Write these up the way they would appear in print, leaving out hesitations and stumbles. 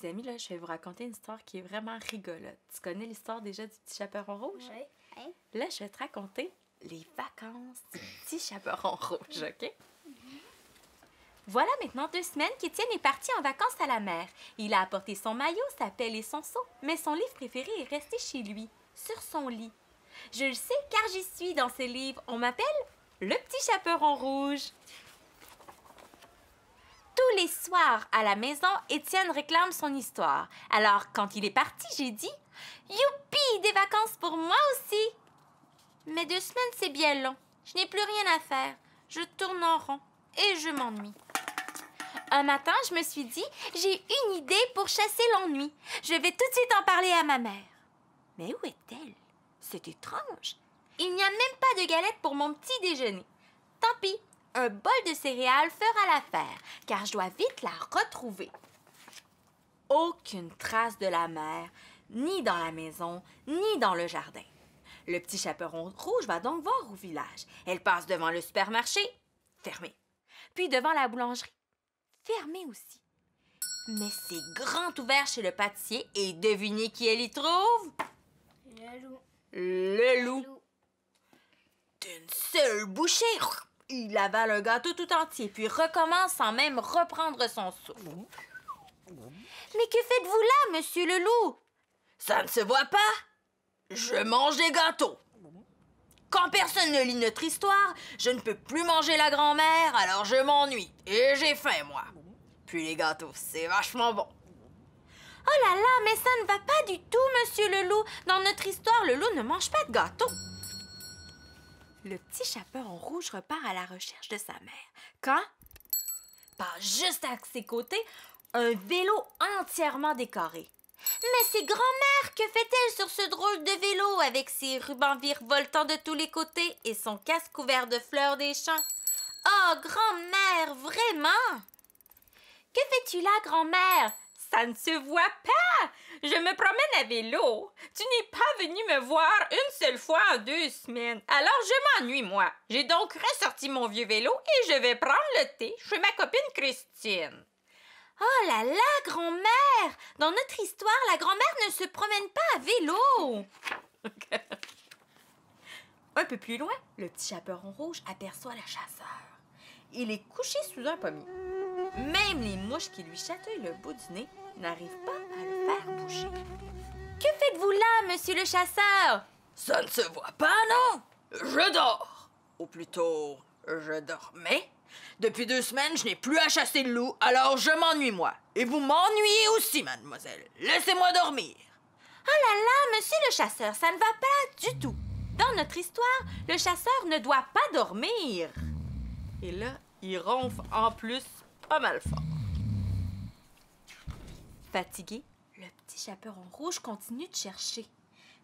Les amis, là, je vais vous raconter une histoire qui est vraiment rigolote. Tu connais l'histoire déjà du petit chaperon rouge? Oui. Hein? Là, je vais te raconter les vacances du petit chaperon rouge, OK? Voilà maintenant 2 semaines qu'Étienne est parti en vacances à la mer. Il a apporté son maillot, sa pelle et son seau, mais son livre préféré est resté chez lui, sur son lit. Je le sais car j'y suis dans ce livre. On m'appelle le petit chaperon rouge. Tous les soirs à la maison, Étienne réclame son histoire. Alors, quand il est parti, j'ai dit « Youpi, des vacances pour moi aussi! » Mais 2 semaines, c'est bien long. Je n'ai plus rien à faire. Je tourne en rond et je m'ennuie. Un matin, je me suis dit « J'ai une idée pour chasser l'ennui. Je vais tout de suite en parler à ma mère. » Mais où est-elle? C'est étrange. Il n'y a même pas de galette pour mon petit déjeuner. Tant pis. Un bol de céréales fera l'affaire, car je dois vite la retrouver. Aucune trace de la mère, ni dans la maison, ni dans le jardin. Le petit chaperon rouge va donc voir au village. Elle passe devant le supermarché, fermé. Puis devant la boulangerie, fermé aussi. Mais c'est grand ouvert chez le pâtissier et devinez qui elle y trouve? Le loup. Le loup. D'une seule bouchée, il avale un gâteau tout entier, puis recommence sans même reprendre son souffle. Mais que faites-vous là, monsieur le loup? Ça ne se voit pas. Je mange des gâteaux. Quand personne ne lit notre histoire, je ne peux plus manger la grand-mère, alors je m'ennuie. Et j'ai faim, moi. Puis les gâteaux, c'est vachement bon. Oh là là, mais ça ne va pas du tout, monsieur le loup. Dans notre histoire, le loup ne mange pas de gâteau. Le petit chaperon rouge repart à la recherche de sa mère. Quand passe juste à ses côtés un vélo entièrement décoré. Mais c'est grand-mère, que fait-elle sur ce drôle de vélo avec ses rubans virevoltants de tous les côtés et son casque couvert de fleurs des champs? Oh, grand-mère, vraiment? Que fais-tu là, grand-mère? Ça ne se voit pas! Je me promène à vélo. Tu n'es pas venu me voir une seule fois en 2 semaines. Alors je m'ennuie, moi. J'ai donc ressorti mon vieux vélo et je vais prendre le thé chez ma copine Christine. Oh là là, grand-mère! Dans notre histoire, la grand-mère ne se promène pas à vélo. Un peu plus loin, le petit chaperon rouge aperçoit le chasseur. Il est couché sous un pommier. Même les mouches qui lui chatouillent le bout du nez n'arrivent pas à le faire bouger. Que faites-vous là, monsieur le chasseur? Ça ne se voit pas, non? Je dors. Ou plutôt, je dormais. Depuis 2 semaines, je n'ai plus à chasser le loup, alors je m'ennuie, moi. Et vous m'ennuyez aussi, mademoiselle. Laissez-moi dormir. Oh là là, monsieur le chasseur, ça ne va pas du tout. Dans notre histoire, le chasseur ne doit pas dormir. Et là, il ronfle en plus pas mal fort. Fatigué, le petit chaperon rouge continue de chercher.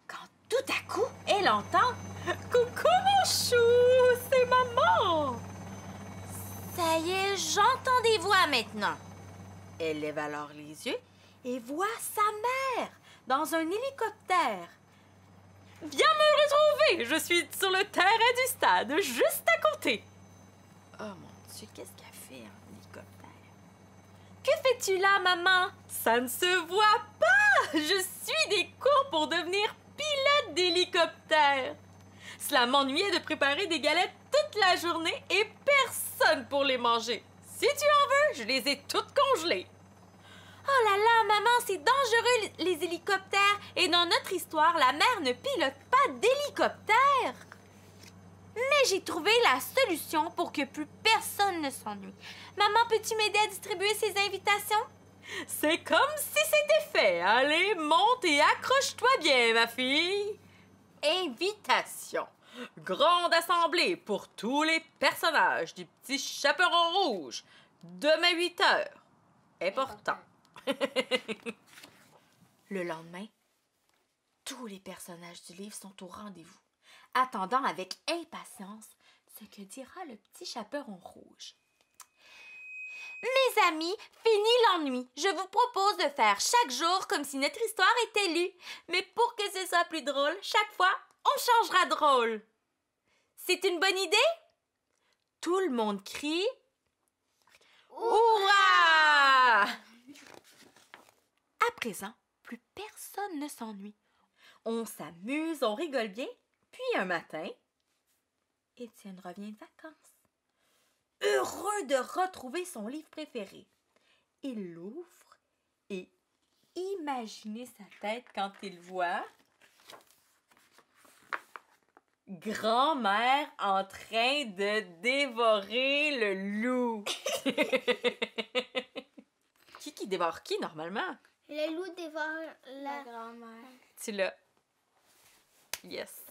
Quand tout à coup, elle entend « Coucou mon chou, c'est maman! » Ça y est, j'entends des voix maintenant. Elle lève alors les yeux et voit sa mère dans un hélicoptère. « Viens me retrouver, je suis sur le terrain du stade, juste à côté. » Oh mon Dieu, qu'est-ce qu'elle fait en hélicoptère? Que fais-tu là, maman? Ça ne se voit pas! Je suis des cours pour devenir pilote d'hélicoptère. Cela m'ennuyait de préparer des galettes toute la journée et personne pour les manger. Si tu en veux, je les ai toutes congelées. Oh là là, maman, c'est dangereux les hélicoptères. Et dans notre histoire, la mère ne pilote pas d'hélicoptère. Mais j'ai trouvé la solution pour que plus personne ne s'ennuie. Maman, peux-tu m'aider à distribuer ces invitations? C'est comme si c'était fait. Allez, monte et accroche-toi bien, ma fille. Invitation. Grande assemblée pour tous les personnages du petit chaperon rouge. Demain 8 h. Important. Le lendemain, tous les personnages du livre sont au rendez-vous, attendant avec impatience ce que dira le petit chaperon rouge. Mes amis, fini l'ennui. Je vous propose de faire chaque jour comme si notre histoire était lue. Mais pour que ce soit plus drôle, chaque fois, on changera de rôle. C'est une bonne idée? Tout le monde crie « Hourra !» À présent, plus personne ne s'ennuie. On s'amuse, on rigole bien. Puis un matin, Étienne revient de vacances. Heureux de retrouver son livre préféré. Il l'ouvre et imaginez sa tête quand il voit grand-mère en train de dévorer le loup. Qui dévore qui normalement? Le loup dévore la grand-mère. Tu l'as. Yes.